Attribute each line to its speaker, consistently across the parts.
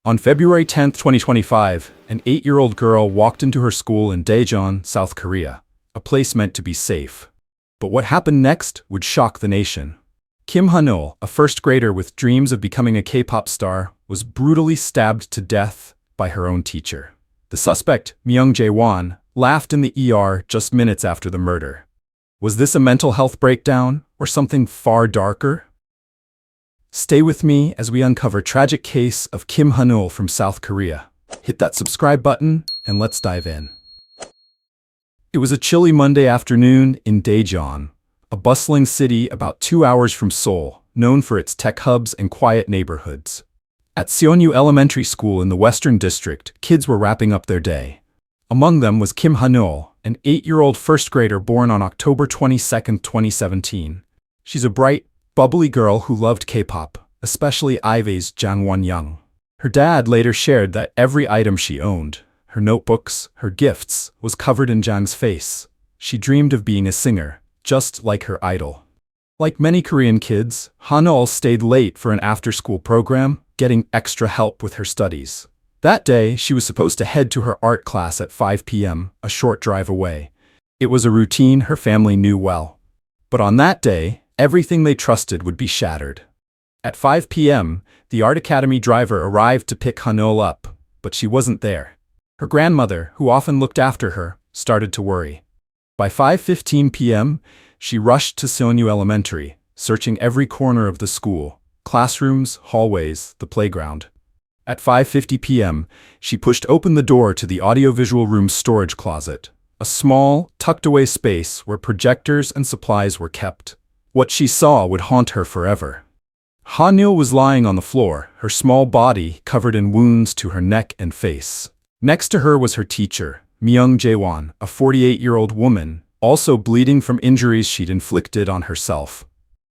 Speaker 1: On February 10, 2025, an 8-year-old girl walked into her school in Daejeon, South Korea, a place meant to be safe. But what happened next would shock the nation. Kim Ha-neul, a first grader with dreams of becoming a K-pop star, was brutally stabbed to death by her own teacher. The suspect, Myeong Jae-wan, laughed in the ER just minutes after the murder. Was this a mental health breakdown or something far darker? Stay with me as we uncover tragic case of Kim Ha-neul from South Korea. Hit that subscribe button and let's dive in. It was a chilly Monday afternoon in Daejeon, a bustling city about 2 hours from Seoul, known for its tech hubs and quiet neighborhoods. At Seonyu Elementary School in the Western District, kids were wrapping up their day. Among them was Kim Ha-neul, an 8-year-old first grader born on October 22, 2017. She's a bright, bubbly girl who loved K-pop, especially IVE's Jang. Her dad later shared that every item she owned, her notebooks, her gifts, was covered in Jang's face. She dreamed of being a singer, just like her idol. Like many Korean kids, Ha-neul stayed late for an after-school program, getting extra help with her studies. That day, she was supposed to head to her art class at 5 p.m., a short drive away. It was a routine her family knew well. But on that day, everything they trusted would be shattered. At 5 p.m., the Art Academy driver arrived to pick Ha-neul up, but she wasn't there. Her grandmother, who often looked after her, started to worry. By 5:15 p.m., she rushed to Seonyu Elementary, searching every corner of the school, classrooms, hallways, the playground. At 5:50 p.m., she pushed open the door to the audiovisual room's storage closet, a small, tucked-away space where projectors and supplies were kept. What she saw would haunt her forever. Ha-neul was lying on the floor, her small body covered in wounds to her neck and face. Next to her was her teacher, Myeong Jae-wan, a 48-year-old woman, also bleeding from injuries she'd inflicted on herself.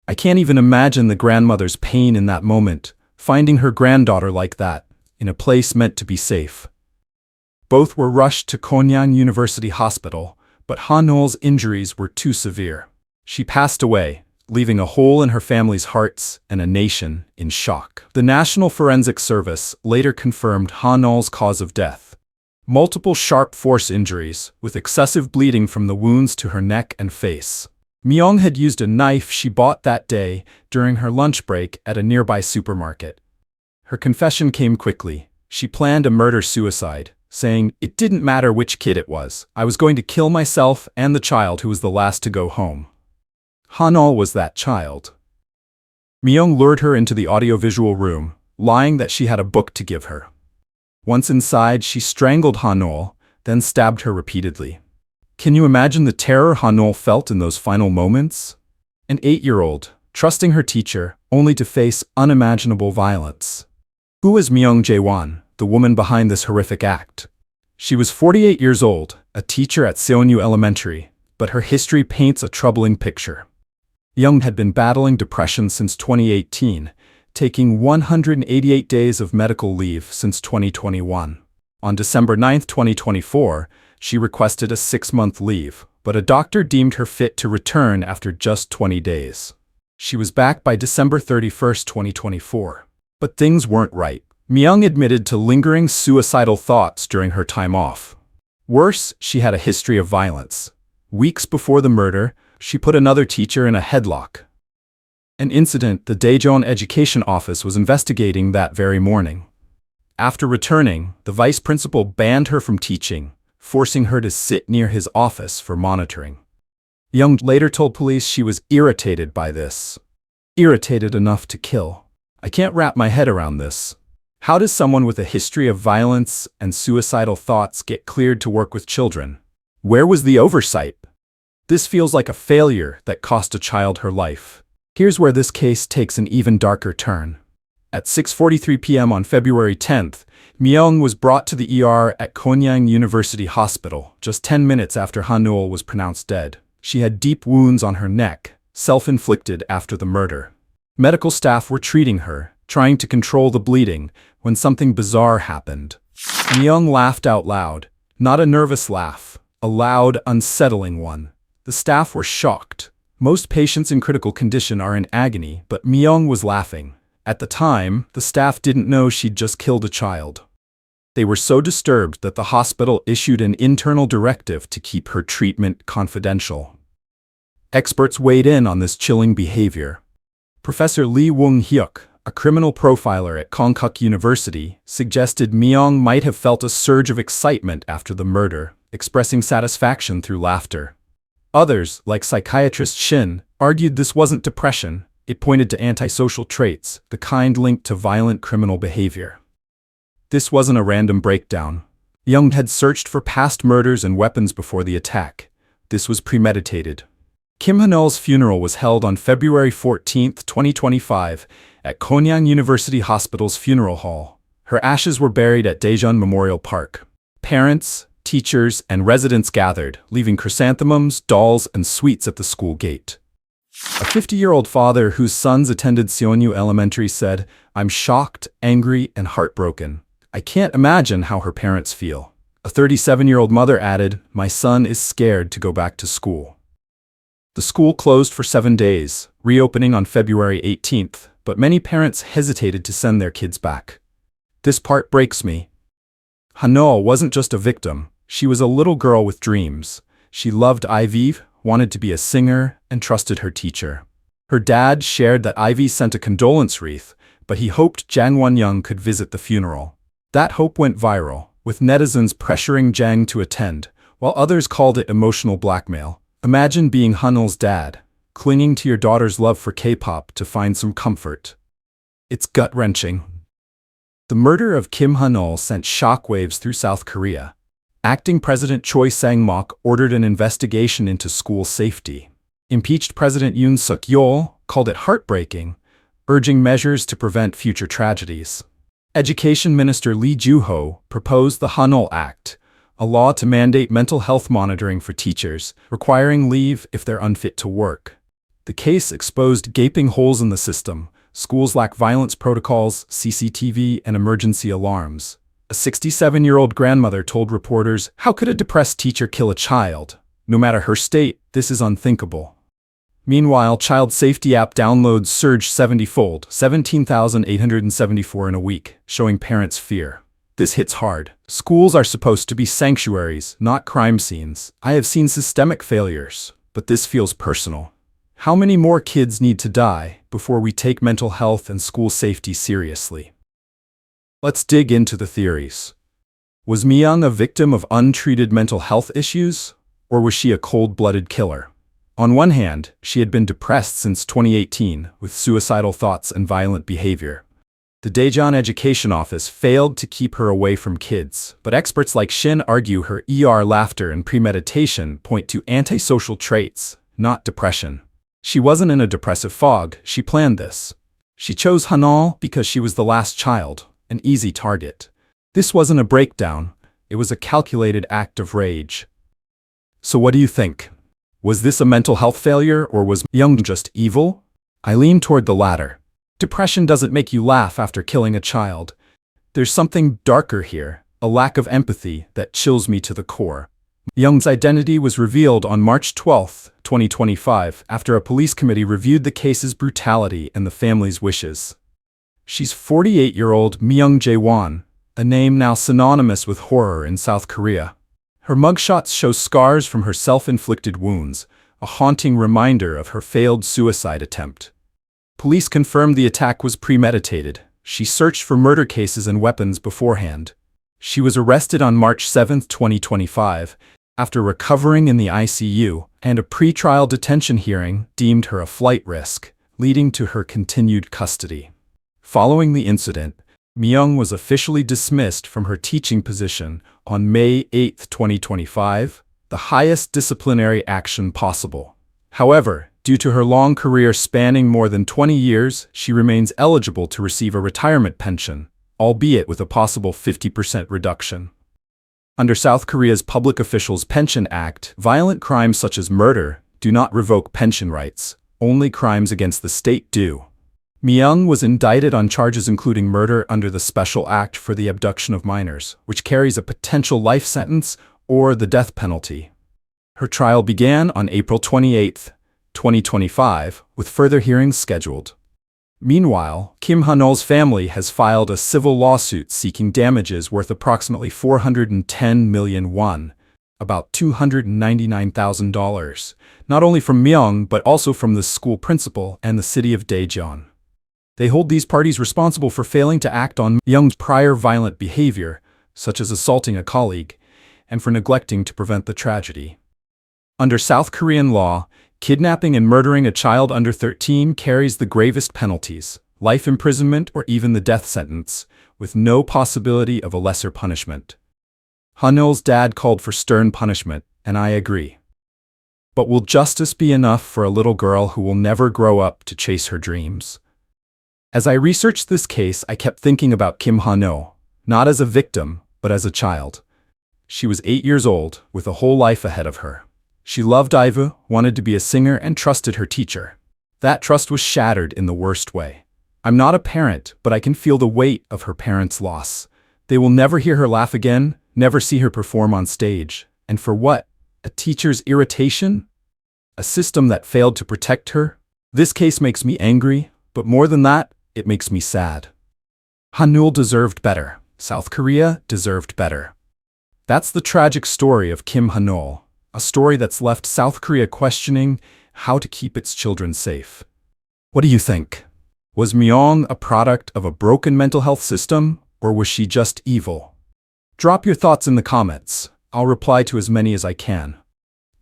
Speaker 1: I can't even imagine the grandmother's pain in that moment, finding her granddaughter like that, in a place meant to be safe. Both were rushed to Korean University Hospital, but Ha-neul's injuries were too severe. She passed away, leaving a hole in her family's hearts and a nation in shock. The National Forensic Service later confirmed Ha-neul's cause of death. Multiple sharp force injuries, with excessive bleeding from the wounds to her neck and face. Myeong had used a knife she bought that day during her lunch break at a nearby supermarket. Her confession came quickly. She planned a murder-suicide, saying, "It didn't matter which kid it was. I was going to kill myself and the child who was the last to go home." Ha-neul was that child. Myeong lured her into the audiovisual room, lying that she had a book to give her. Once inside, she strangled Ha-neul, then stabbed her repeatedly. Can you imagine the terror Ha-neul felt in those final moments? An 8-year-old, trusting her teacher, only to face unimaginable violence. Who was Myeong Jae-wan, the woman behind this horrific act? She was 48 years old, a teacher at Seonyu Elementary, but her history paints a troubling picture. Myeong had been battling depression since 2018, taking 188 days of medical leave since 2021. On December 9, 2024, she requested a 6-month leave, but a doctor deemed her fit to return after just 20 days. She was back by December 31, 2024. But things weren't right. Myeong admitted to lingering suicidal thoughts during her time off. Worse, she had a history of violence. Weeks before the murder, she put another teacher in a headlock. An incident the Daejeon Education Office was investigating that very morning. After returning, the vice principal banned her from teaching, forcing her to sit near his office for monitoring. Myeong later told police she was irritated by this. Irritated enough to kill. I can't wrap my head around this. How does someone with a history of violence and suicidal thoughts get cleared to work with children? Where was the oversight? This feels like a failure that cost a child her life. Here's where this case takes an even darker turn. At 6:43 p.m. on February 10th, Myeong was brought to the ER at Korean University Hospital just 10 minutes after Ha-neul was pronounced dead. She had deep wounds on her neck, self-inflicted after the murder. Medical staff were treating her, trying to control the bleeding, when something bizarre happened. Myeong laughed out loud, not a nervous laugh, a loud, unsettling one. The staff were shocked. Most patients in critical condition are in agony, but Myeong was laughing, At the time, the staff didn't know she'd just killed a child. They were so disturbed that the hospital issued an internal directive to keep her treatment confidential. Experts weighed in on this chilling behavior. Professor Lee Wong-hyuk, a criminal profiler at Konkuk University, suggested Myeong might have felt a surge of excitement after the murder, expressing satisfaction through laughter. Others, like psychiatrist Shin, argued this wasn't depression. It pointed to antisocial traits, the kind linked to violent criminal behavior. This wasn't a random breakdown. Myeong had searched for past murders and weapons before the attack. This was premeditated. Kim Ha-neul's funeral was held on February 14, 2025, at Konyang University Hospital's funeral hall. Her ashes were buried at Daejeon Memorial Park. Parents, teachers, and residents gathered, leaving chrysanthemums, dolls, and sweets at the school gate. A 50-year-old father whose sons attended Seonyu Elementary said, "I'm shocked, angry, and heartbroken. I can't imagine how her parents feel." A 37-year-old mother added, "My son is scared to go back to school." The school closed for 7 days, reopening on February 18th, but many parents hesitated to send their kids back. This part breaks me. Ha-neul wasn't just a victim, she was a little girl with dreams. She loved Ivy, wanted to be a singer, and trusted her teacher. Her dad shared that Ivy sent a condolence wreath, but he hoped Jang Won-young could visit the funeral. That hope went viral, with netizens pressuring Jang to attend, while others called it emotional blackmail. Imagine being Ha-neul's dad, clinging to your daughter's love for K-pop to find some comfort. It's gut-wrenching. The murder of Kim Ha-neul sent shockwaves through South Korea. Acting President Choi Sang-mok ordered an investigation into school safety. Impeached President Yoon Suk-yeol called it heartbreaking, urging measures to prevent future tragedies. Education Minister Lee Ju-ho proposed the Ha-neul Act, a law to mandate mental health monitoring for teachers, requiring leave if they're unfit to work. The case exposed gaping holes in the system. Schools lack violence protocols, CCTV, and emergency alarms. A 67-year-old grandmother told reporters, "How could a depressed teacher kill a child? No matter her state, this is unthinkable." Meanwhile, child safety app downloads surged 70-fold, 17,874 in a week, showing parents fear. This hits hard. Schools are supposed to be sanctuaries, not crime scenes. I have seen systemic failures, but this feels personal. How many more kids need to die before we take mental health and school safety seriously? Let's dig into the theories. Was Myeong a victim of untreated mental health issues, or was she a cold-blooded killer? On one hand, she had been depressed since 2018, with suicidal thoughts and violent behavior. The Daejeon Education Office failed to keep her away from kids, but experts like Shin argue her laughter and premeditation point to antisocial traits, not depression. She wasn't in a depressive fog, she planned this. She chose Ha-neul because she was the last child, an easy target. This wasn't a breakdown, it was a calculated act of rage. So what do you think? Was this a mental health failure, or was Myeong just evil? I lean toward the latter. Depression doesn't make you laugh after killing a child. There's something darker here, a lack of empathy that chills me to the core. Myeong's identity was revealed on March 12, 2025, after a police committee reviewed the case's brutality and the family's wishes. She's 48-year-old Myeong Jae-wan, a name now synonymous with horror in South Korea. Her mugshots show scars from her self-inflicted wounds, a haunting reminder of her failed suicide attempt. Police confirmed the attack was premeditated. She searched for murder cases and weapons beforehand. She was arrested on March 7, 2025, after recovering in the ICU, and a pre-trial detention hearing deemed her a flight risk, leading to her continued custody. Following the incident, Myeong was officially dismissed from her teaching position on May 8, 2025, the highest disciplinary action possible. However, due to her long career spanning more than 20 years, she remains eligible to receive a retirement pension, albeit with a possible 50% reduction. Under South Korea's Public Officials Pension Act, violent crimes such as murder do not revoke pension rights, only crimes against the state do. Myeong was indicted on charges including murder under the Special Act for the Abduction of Minors, which carries a potential life sentence or the death penalty. Her trial began on April 28, 2025, with further hearings scheduled. Meanwhile, Kim Ha-neul's family has filed a civil lawsuit seeking damages worth approximately 410 million won, about $299,000, not only from Myeong but also from the school principal and the city of Daejeon. They hold these parties responsible for failing to act on Myeong's prior violent behavior, such as assaulting a colleague, and for neglecting to prevent the tragedy. Under South Korean law, kidnapping and murdering a child under 13 carries the gravest penalties, life imprisonment or even the death sentence, with no possibility of a lesser punishment. Ha-neul's dad called for stern punishment, and I agree. But will justice be enough for a little girl who will never grow up to chase her dreams? As I researched this case, I kept thinking about Kim Ha-neul, not as a victim, but as a child. She was 8 years old, with a whole life ahead of her. She loved Ivu, wanted to be a singer, and trusted her teacher. That trust was shattered in the worst way. I'm not a parent, but I can feel the weight of her parents' loss. They will never hear her laugh again, never see her perform on stage. And for what? A teacher's irritation? A system that failed to protect her? This case makes me angry, but more than that, it makes me sad. Ha-neul deserved better. South Korea deserved better. That's the tragic story of Kim Ha-neul, a story that's left South Korea questioning how to keep its children safe. What do you think? Was Myeong a product of a broken mental health system, or was she just evil? Drop your thoughts in the comments. I'll reply to as many as I can.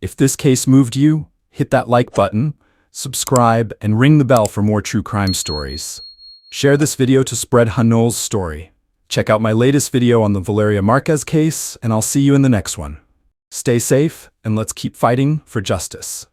Speaker 1: If this case moved you, hit that like button, subscribe, and ring the bell for more true crime stories. Share this video to spread Ha-neul's story. Check out my latest video on the Valeria Marquez case, and I'll see you in the next one. Stay safe, and let's keep fighting for justice.